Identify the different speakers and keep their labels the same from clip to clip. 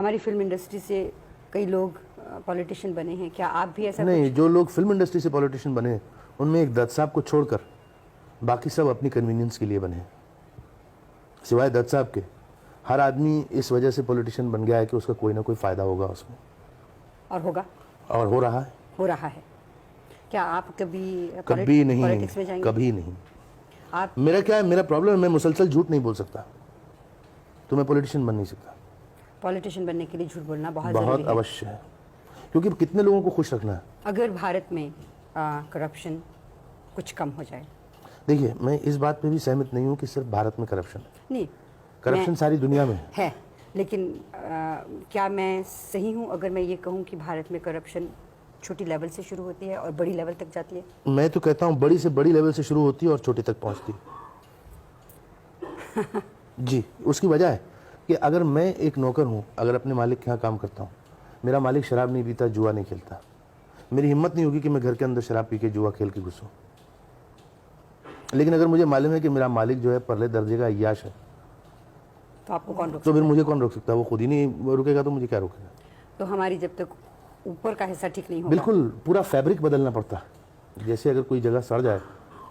Speaker 1: हमारी film industry से कई लोग पॉलिटिशियन बने हैं, क्या आप भी ऐसा
Speaker 2: नहीं, जो लोग फिल्म इंडस्ट्री से पॉलिटिशियन बने उनमें एक दत्त साहब को छोड़कर बाकी सब अपनी कन्वीनियंस के लिए बने हैं। सिवाय दत्त साहब के हर आदमी इस वजह से पॉलिटिशियन बन गया है कि उसका कोई ना कोई फायदा होगा उसमें,
Speaker 1: और होगा,
Speaker 2: और हो रहा है।
Speaker 1: हो रहा है। क्या आप कभी
Speaker 2: कभी नहीं,
Speaker 1: पॉलिटिक्स में जाएंगे?
Speaker 2: कभी नहीं।
Speaker 1: आप,
Speaker 2: मेरा क्या है, मेरा प्रॉब्लम है, मैं मुसलसल झूठ नहीं बोल सकता, तो मैं पॉलिटिशियन बन नहीं सकता।
Speaker 1: पॉलिटिशियन बनने के लिए झूठ बोलना बहुत जरूरी
Speaker 2: बहुत
Speaker 1: है।
Speaker 2: अवश्य है, क्योंकि कितने लोगों को खुश रखना है।
Speaker 1: अगर भारत में करप्शन कुछ कम हो जाए।
Speaker 2: देखिए, मैं इस बात पे भी सहमत नहीं हूँ कि सिर्फ भारत में करप्शन है।
Speaker 1: नहीं,
Speaker 2: करप्शन सारी दुनिया में
Speaker 1: है, लेकिन क्या मैं सही हूँ अगर मैं ये कहूँ कि भारत में करप्शन छोटी लेवल से शुरू होती है और बड़ी लेवल तक जाती है?
Speaker 2: मैं तो कहता हूँ बड़ी से बड़ी लेवल से शुरू होती है और छोटी तक पहुँचती है। जी, उसकी वजह है कि अगर मैं एक नौकर हूँ, अगर अपने मालिक के यहाँ काम करता हूँ, मेरा मालिक शराब नहीं पीता, जुआ नहीं खेलता, मेरी हिम्मत नहीं होगी कि मैं घर के अंदर शराब पी के जुआ खेल के घुसूँ। लेकिन अगर मुझे मालूम है कि मेरा मालिक जो है परले दर्जे का अय्याश है,
Speaker 1: तो आपको कौन रोक
Speaker 2: तो
Speaker 1: सकता
Speaker 2: फिर
Speaker 1: है?
Speaker 2: मुझे कौन रोक सकता है? वो खुद ही नहीं रुकेगा तो मुझे क्या रोकेगा?
Speaker 1: तो हमारी जब तक ऊपर का हिस्सा ठीक नहीं होगा,
Speaker 2: बिल्कुल पूरा फैब्रिक बदलना पड़ता है। जैसे अगर कोई जगह सड़ जाए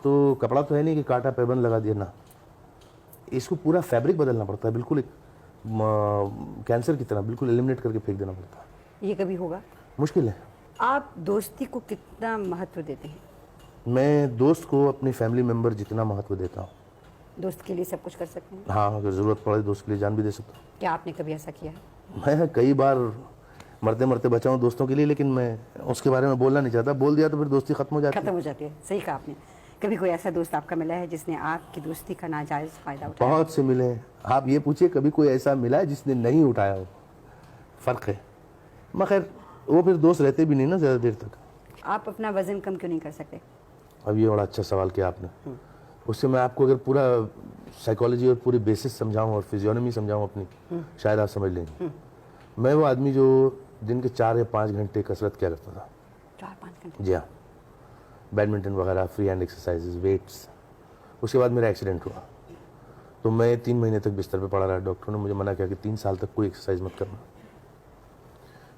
Speaker 2: तो कपड़ा तो है नहीं कि काटा पैबंद लगा दिया ना, इसको पूरा फैब्रिक बदलना पड़ता है, बिल्कुल एक कैंसर की तरह बिल्कुल एलिमिनेट करके फेंक देना पड़ता है।
Speaker 1: ये कभी होगा?
Speaker 2: मुश्किल है।
Speaker 1: आप दोस्ती को कितना महत्व देते हैं?
Speaker 2: मैं दोस्त को अपनी फैमिली मेम्बर जितना महत्व देता हूँ।
Speaker 1: दोस्त के लिए सब कुछ कर सकते हैं?
Speaker 2: हाँ, अगर ज़रूरत पड़े दोस्त के लिए जान भी दे सकता हूँ।
Speaker 1: क्या आपने कभी ऐसा किया है?
Speaker 2: मैं कई बार मरते मरते बचा हूँ दोस्तों के लिए, लेकिन मैं उसके बारे में बोलना नहीं चाहता। बोल दिया तो फिर दोस्ती खत्म हो जाती है।
Speaker 1: खत्म हो जाती है, सही कहा आपने। कभी कोई ऐसा दोस्त आपका मिला है जिसने आपकी दोस्ती का नाजायज़ फ़ायदा उठाया?
Speaker 2: बहुत से मिले हैं। आप ये पूछिए कभी कोई ऐसा मिला है जिसने नहीं उठाया हो? फ़र्क है। मगर वो फिर दोस्त रहते भी नहीं ना ज़्यादा देर तक।
Speaker 1: आप अपना वज़न कम क्यों नहीं कर सकते?
Speaker 2: अब ये बड़ा अच्छा सवाल किया आपने। उससे मैं आपको अगर पूरा साइकोलॉजी और पूरी बेसिस समझाऊं और फिजियोनॉमी समझाऊं अपनी, शायद आप समझ लेंगे। मैं वो आदमी जो दिन के 4 या 5 घंटे कसरत किया करता था।
Speaker 1: 4-5 घंटे?
Speaker 2: जी हाँ, बैडमिंटन वगैरह, फ्री हैंड एक्सरसाइजेज, वेट्स। उसके बाद मेरा एक्सीडेंट हुआ तो मैं 3 महीने तक बिस्तर पे पड़ा रहा। डॉक्टर ने मुझे मना किया कि 3 साल तक कोई एक्सरसाइज मत करना,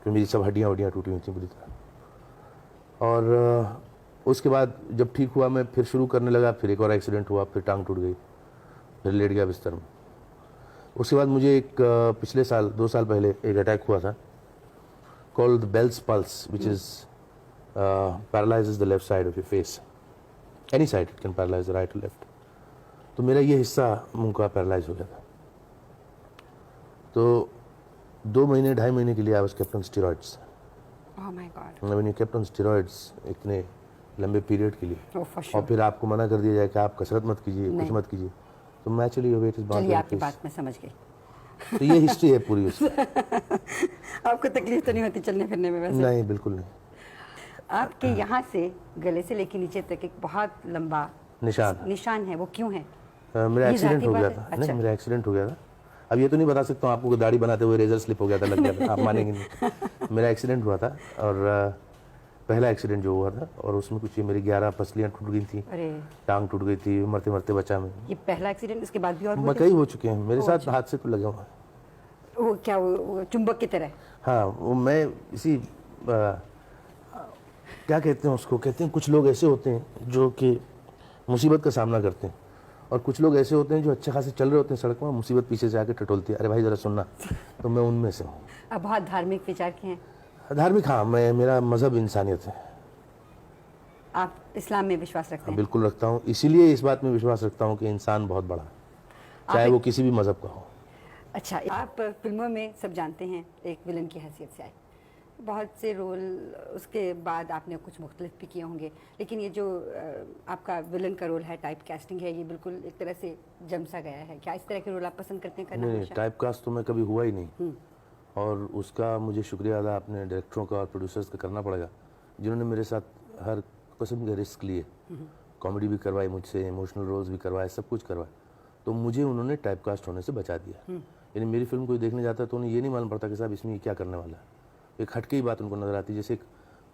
Speaker 2: क्योंकि मेरी सब हड्डियाँ टूटी हुई थी बुरी तरह। और उसके बाद जब ठीक हुआ मैं फिर शुरू करने लगा, फिर एक और एक्सीडेंट हुआ, फिर टांग टूट गई, फिर लेट गया बिस्तर में। उसके बाद मुझे एक पिछले साल 2 साल पहले एक अटैक हुआ था called the Bell's palsy, which is paralyses the left side of your face, any side, it can paralyse right और लेफ्ट। तो मेरा ये हिस्सा मुंह का पैरालाइज हो गया था। तो 2 महीने 2.5 महीने के लिए I was kept on steroids.
Speaker 1: Oh my God.
Speaker 2: When you kept on steroids इतने लंबे पीरियड के लिए,
Speaker 1: ओह फॉर
Speaker 2: और
Speaker 1: श्योर।
Speaker 2: फिर आपको मना कर दिया जाए कि आप कसरत मत कीजिए, कुछ मत कीजिए, तो naturally your weight is bound
Speaker 1: चलिए,
Speaker 2: टू
Speaker 1: आपकी
Speaker 2: इंक्रीज।
Speaker 1: बात मैं समझ गई।
Speaker 2: तो ये हिस्ट्री है पूरी उसकी।
Speaker 1: आपको तकलीफ तो नहीं होती चलने फिरने में वैसे?
Speaker 2: नहीं, बिल्कुल नहीं।
Speaker 1: आपके यहाँ से गले से लेके नीचे तक एक बहुत लंबा निशान है, वो क्यों है?
Speaker 2: मेरा
Speaker 1: ये
Speaker 2: एक्सीडेंट
Speaker 1: जाती
Speaker 2: हो गया
Speaker 1: बात
Speaker 2: था।
Speaker 1: है?
Speaker 2: नहीं,
Speaker 1: अच्छा।
Speaker 2: मेरा एक्सीडेंट हो गया था। अब ये तो नहीं बता सकता हूँ आपको कि दाढ़ी बनाते हुए रेजर स्लिप हो गया था, लग गया था, आप मानेंगे नहीं। मेरा एक्सीडेंट हुआ था, और पहला एक्सीडेंट जो हुआ था, और उसमें कुछ ये मेरी 11 पसलियाँ टूट गई थी,
Speaker 1: अरे,
Speaker 2: टांग टूट गई थी, मरते मरते बचा मैं।
Speaker 1: ये पहला एक्सीडेंट, इसके बाद भी और हुए थे?
Speaker 2: कई हो चुके हैं मेरे साथ, हादसे तो लगे हुए हैं।
Speaker 1: वो क्या, वो चुंबक की तरह?
Speaker 2: हाँ, वो मैं इसी क्या कहते हैं उसको, कहते हैं कुछ लोग ऐसे होते हैं जो कि मुसीबत का सामना करते हैं, और कुछ लोग ऐसे होते हैं जो अच्छे खासे चल रहे होते हैं सड़क में, मुसीबत पीछे से आके टटोलती है, अरे भाई ज़रा सुनना। तो मैं उनमें से हूँ।
Speaker 1: आप बहुत धार्मिक विचार के हैं?
Speaker 2: धार्मिक, हाँ, मेरा मज़हब इंसानियत है।
Speaker 1: आप इस्लाम में विश्वास रखते हैं?
Speaker 2: बिल्कुल रखता हूँ, इसीलिए इस बात में विश्वास रखता हूँ कि इंसान बहुत बड़ा है, चाहे वो किसी भी मज़हब का हो।
Speaker 1: अच्छा, आप फिल्मों में सब जानते हैं एक विलन की हैसियत से आए, बहुत से रोल, उसके बाद आपने कुछ मुख्तलिफ भी किए होंगे, लेकिन ये जो आपका विलन का रोल है, टाइप कास्टिंग है, ये बिल्कुल एक तरह से जम सा गया है। क्या इस तरह के रोल आप पसंद करते हैं करना?
Speaker 2: नहीं, टाइप कास्ट तो मैं कभी हुआ ही नहीं, और उसका मुझे शुक्रिया अदा अपने डायरेक्टरों का और प्रोड्यूसर्स का करना पड़ेगा, जिन्होंने मेरे साथ हर किस्म के रिस्क लिए, कॉमेडी भी करवाई मुझसे, इमोशनल रोल्स भी करवाए, सब कुछ करवाए, तो मुझे उन्होंने टाइप कास्ट होने से बचा दिया। यानी मेरी फिल्म कोई देखने जाता है तो उन्हें ये नहीं मालूम पड़ता कि साहब इसमें ये क्या करने वाला है, एक हटके ही बात उनको नजर आती है। जैसे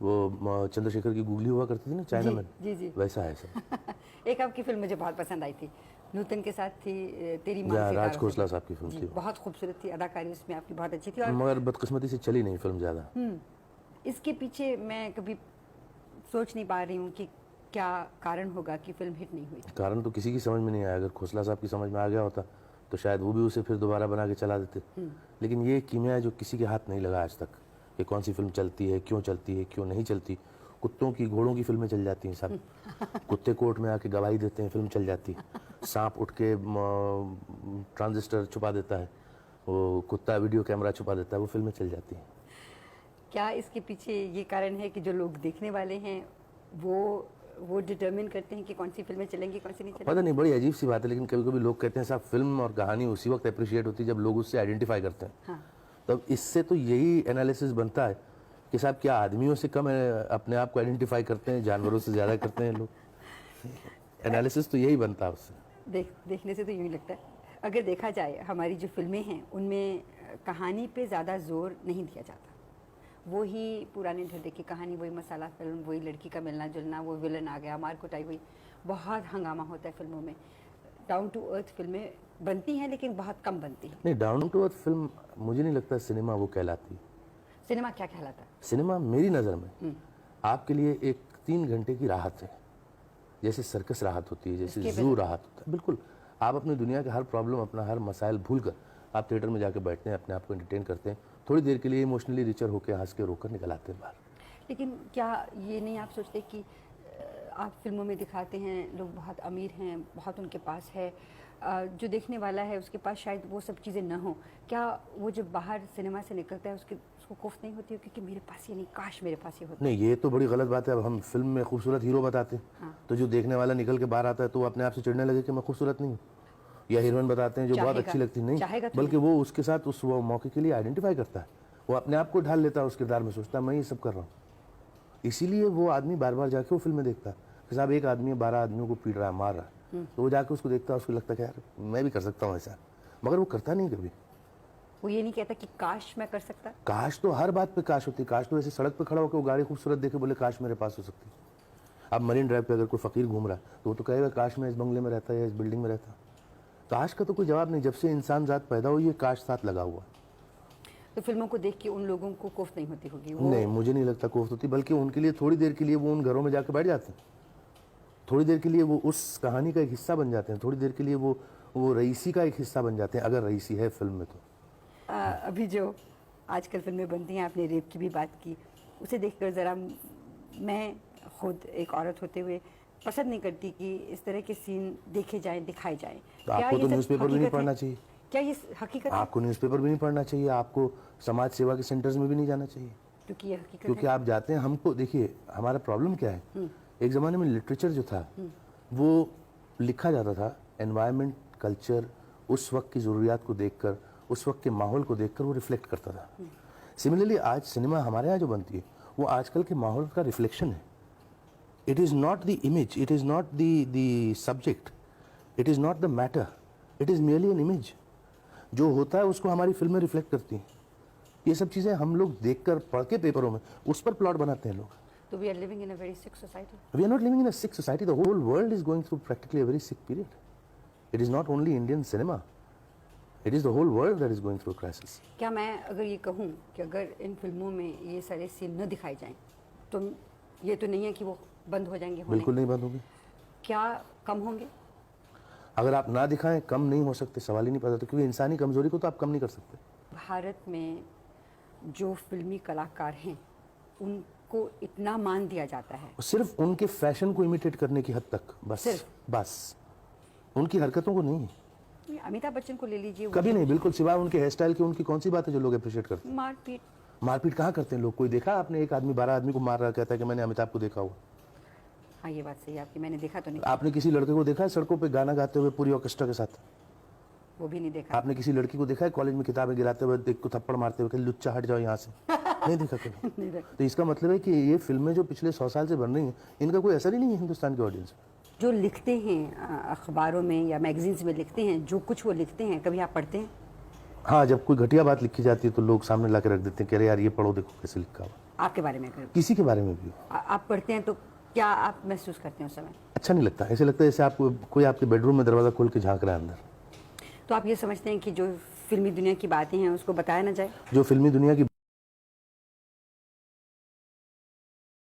Speaker 2: वो चंद्रशेखर की गूगली हुआ करती थी ना चाइना में,
Speaker 1: जी जी,
Speaker 2: वैसा है सब।
Speaker 1: एक आपकी फिल्म मुझे बहुत पसंद आई थी, नूतन के साथ थी तेरी माँ
Speaker 2: जहाँ
Speaker 1: से
Speaker 2: राज
Speaker 1: तारा
Speaker 2: खोसला
Speaker 1: होगी।
Speaker 2: साहब की फिल्म
Speaker 1: जी,
Speaker 2: थी वो।
Speaker 1: बहुत खूबसूरत थी, अदाकारी उसमें आपकी बहुत अच्छी थी। और
Speaker 2: मगर बदकिस्मती से चली नहीं फिल्म ज़्यादा।
Speaker 1: इसके पीछे मैं कभी सोच नहीं पा रही हूँ कि क्या कारण होगा कि फिल्म हिट नहीं हुई।
Speaker 2: कारण तो किसी की समझ में नहीं आया। अगर खोसला साहब की समझ में आ गया होता तो शायद वो भी उसे फिर दोबारा बना के चला देते। लेकिन ये कीमिया है जो किसी के हाथ नहीं लगा आज तक कि कौन सी फिल्म चलती है, क्यों नहीं चलती। कुत्तों की, घोड़ों की फिल्में चल जाती हैं सब। कुत्ते कोर्ट में आके गवाही देते हैं, फिल्म चल जाती है। सांप उठ के ट्रांजिस्टर छुपा देता है, वो कुत्ता वीडियो कैमरा छुपा देता है, वो फिल्में चल जाती हैं।
Speaker 1: क्या इसके पीछे ये कारण है कि जो लोग देखने वाले हैं वो डिटरमिन करते हैं कि कौन सी फिल्में चलेंगी, कौन सी नहीं चलेंगी?
Speaker 2: पता नहीं, बड़ी अजीब सी बात है। लेकिन कभी कभी लोग कहते हैं साहब फिल्म और कहानी उसी वक्त अप्रिशिएट होती है जब लोग उससे आइडेंटिफाई करते हैं।
Speaker 1: हाँ।
Speaker 2: तब इससे तो यही एनालिसिस बनता है कि साहब क्या आदमियों से कम अपने आप को आइडेंटिफाई करते हैं, जानवरों से ज़्यादा करते हैं लोग। एनालिसिस तो यही बनता है उससे।
Speaker 1: देखने से तो यूँ ही लगता है। अगर देखा जाए हमारी जो फिल्में हैं उनमें कहानी पे ज़्यादा जोर नहीं दिया जाता। वो ही पुराने ढर्रे की कहानी, वही मसाला फिल्म, वही लड़की का मिलना जुलना, वो विलन आ गया, मार कुटाई हुई, बहुत हंगामा होता है फिल्मों में। डाउन टू अर्थ फिल्में बनती हैं लेकिन बहुत कम बनती हैं।
Speaker 2: नहीं, डाउन टू अर्थ फिल्म मुझे नहीं लगता सिनेमा वो कहलाती।
Speaker 1: सिनेमा क्या कहलाता है?
Speaker 2: सिनेमा मेरी नज़र में आपके लिए एक 3 घंटे की राहत है। जैसे सर्कस राहत होती है, जैसे जू राहत होता है। बिल्कुल, आप अपनी दुनिया के हर प्रॉब्लम, अपना हर मसाइल भूल कर आप थिएटर में जाके बैठते हैं, अपने आप को एंटरटेन करते हैं, थोड़ी देर के लिए इमोशनली रिचर होकर हंस के रोकर निकल आते हैं बाहर।
Speaker 1: लेकिन क्या ये नहीं आप सोचते कि आप फिल्मों में दिखाते हैं लोग बहुत अमीर हैं, बहुत उनके पास है, जो देखने वाला है उसके पास शायद वो सब चीज़ें न हो, क्या वो जब बाहर सिनेमा से निकलता है उसको कोफ्त नहीं होती है क्योंकि मेरे पास ये नहीं, काश मेरे पास ये होता?
Speaker 2: नहीं, ये तो बड़ी गलत बात है। अब हम फिल्म में खूबसूरत हीरो बताते हैं,
Speaker 1: हाँ।
Speaker 2: तो जो देखने वाला निकल के बाहर आता है तो वो अपने आप से चिढ़ने लगे कि मैं खूबसूरत नहीं हूँ। या हीरोइन बताते हैं जो बहुत अच्छी लगती नहीं, बल्कि वो उसके साथ उस वो मौके के लिए आइडेंटिफाई करता है, वो अपने आप को ढाल लेता है उस किरदार में, सोचता है मैं ये सब कर रहा हूँ। इसीलिए वो आदमी बार बार जाके वो फिल्में देखता है कि साहब एक आदमी 12 आदमियों को पीट रहा है, मार रहा है, तो वो जाके उसको देखता है, उसको लगता है कि यार मैं भी कर सकता हूँ ऐसा, मगर वो करता नहीं कभी।
Speaker 1: वो ये नहीं कहता कि काश मैं कर सकता।
Speaker 2: काश तो हर बात पे काश होती है। काश तो ऐसे सड़क पे खड़ा होकर वो गाड़ी खूबसूरत देखे बोले काश मेरे पास हो सकती। अब मरीन ड्राइव पे अगर कोई फकीर घूम रहा है तो वो तो कहेगा काश मैं इस बंगले में रहता या इस बिल्डिंग में रहता। काश का तो कोई जवाब नहीं। जब से इंसान जात पैदा हुई है काश साथ लगा हुआ।
Speaker 1: तो फिल्मों को देख के उन लोगों को कोफ्त नहीं होती होगी?
Speaker 2: नहीं, मुझे नहीं लगता कोफ्त होती, बल्कि उनके लिए थोड़ी देर के लिए वो उन घरों में जाकर बैठ जाते हैं, थोड़ी देर के लिए वो उस कहानी का एक हिस्सा बन जाते हैं, थोड़ी देर के लिए वो रईसी का एक हिस्सा बन जाते हैं, अगर रईसी है फिल्म में तो।
Speaker 1: अभी जो आजकल फिल्में बनती हैं, आपने रेप की भी बात की, उसे देखकर ज़रा मैं खुद एक औरत होते हुए पसंद नहीं करती कि इस तरह के सीन देखे जाएं, दिखाए जाएं।
Speaker 2: तो आपको तो न्यूज़पेपर भी नहीं पढ़ना चाहिए।
Speaker 1: क्या ये हकीकत है?
Speaker 2: आपको न्यूज़पेपर भी नहीं पढ़ना चाहिए, आपको समाज सेवा के सेंटर्स में भी नहीं जाना चाहिए,
Speaker 1: क्योंकि ये हकीकत
Speaker 2: क्योंकि आप जाते हैं। हमको देखिए हमारा प्रॉब्लम क्या है, एक ज़माने में लिटरेचर जो था वो लिखा जाता था एनवायरनमेंट, कल्चर, उस वक्त की ज़रूरियात को देखकर, उस वक्त के माहौल को देखकर वो रिफ्लेक्ट करता था। सिमिलरली आज सिनेमा हमारे यहाँ जो बनती है वो आजकल के माहौल का रिफ्लेक्शन है। It is not the image, it is not the subject, it is not the matter, it is merely an image. जो होता है उसको हमारी फिल्में रिफ्लेक्ट करती हैं। ये सब चीज़ें हम लोग देखकर पढ़ के पेपरों में उस पर प्लॉट बनाते हैं लोग।
Speaker 1: तो we are living in a very sick society.
Speaker 2: We are not living in a sick society, the whole world is going through practically a very sick period. It is not only Indian cinema, it is the whole world that is going through crisis.
Speaker 1: क्या मैं अगर ये कहूँ कि अगर इन फिल्मों में ये सारे सीन न दिखाए जाएं तो ये तो नहीं है कि वो बंद हो जाएंगे?
Speaker 2: बिल्कुल नहीं बंद होंगे।
Speaker 1: क्या कम होंगे?
Speaker 2: अगर आप ना दिखाएं कम नहीं हो सकते, सवाल ही नहीं पैदा होता, क्योंकि इंसानी कमजोरी को तो आप कम नहीं कर सकते।
Speaker 1: भारत में जो फिल्मी कलाकार हैं उनको इतना मान दिया जाता है
Speaker 2: सिर्फ उनके फैशन को इमिटेट करने की हद तक, बस उनकी हरकतों को नहीं।
Speaker 1: अमिताभ बच्चन को ले लीजिए,
Speaker 2: कभी नहीं, बिल्कुल, सिवाय उनके हेयर स्टाइल की उनकी कौन सी बात है जो लोग अप्रिशिएट करते हैं? मारपीट कहाँ करते हैं लोग? कोई देखा आपने एक आदमी 12 आदमी को मार रहा, कहता है कि मैंने अमिताभ को देखा हुआ?
Speaker 1: हाँ, ये बात सही है आपकी, मैंने देखा तो नहीं।
Speaker 2: आपने किसी लड़के को देखा है सड़कों पे गाना गाते हुए पूरी ऑर्केस्ट्रा के साथ?
Speaker 1: वो भी नहीं देखा।
Speaker 2: आपने किसी लड़की को देखा है कॉलेज में किताबें गिराते हुए, एक को थप्पड़ मारते हुए, लुच्चा हट जाओ यहाँ से? नहीं देखा कभी।
Speaker 1: नहीं देखा।
Speaker 2: तो इसका मतलब है कि ये फिल्में जो पिछले 100 साल से बन रही हैं इनका कोई असर ही नहीं है हिंदुस्तान के ऑडियंस में।
Speaker 1: जो लिखते हैं अखबारों में या मैगजीन्स में लिखते हैं, जो कुछ वो लिखते हैं, कभी आप पढ़ते हैं?
Speaker 2: हाँ, जब कोई घटिया बात लिखी जाती है तो लोग सामने ला के रख देते हैं कि अरे यार ये पढ़ो, देखो कैसे लिखा हुआ।
Speaker 1: आपके बारे में?
Speaker 2: किसी के बारे में भी
Speaker 1: आप पढ़ते हैं तो क्या आप महसूस करते हैं उस समय?
Speaker 2: अच्छा नहीं लगता, ऐसे लगता है जैसे आपको कोई आपके बेडरूम में दरवाज़ा खोल के झांक रहा है अंदर।
Speaker 1: तो आप ये समझते हैं कि जो फिल्मी दुनिया की बातें हैं उसको बताया ना जाए?
Speaker 2: जो फिल्मी दुनिया की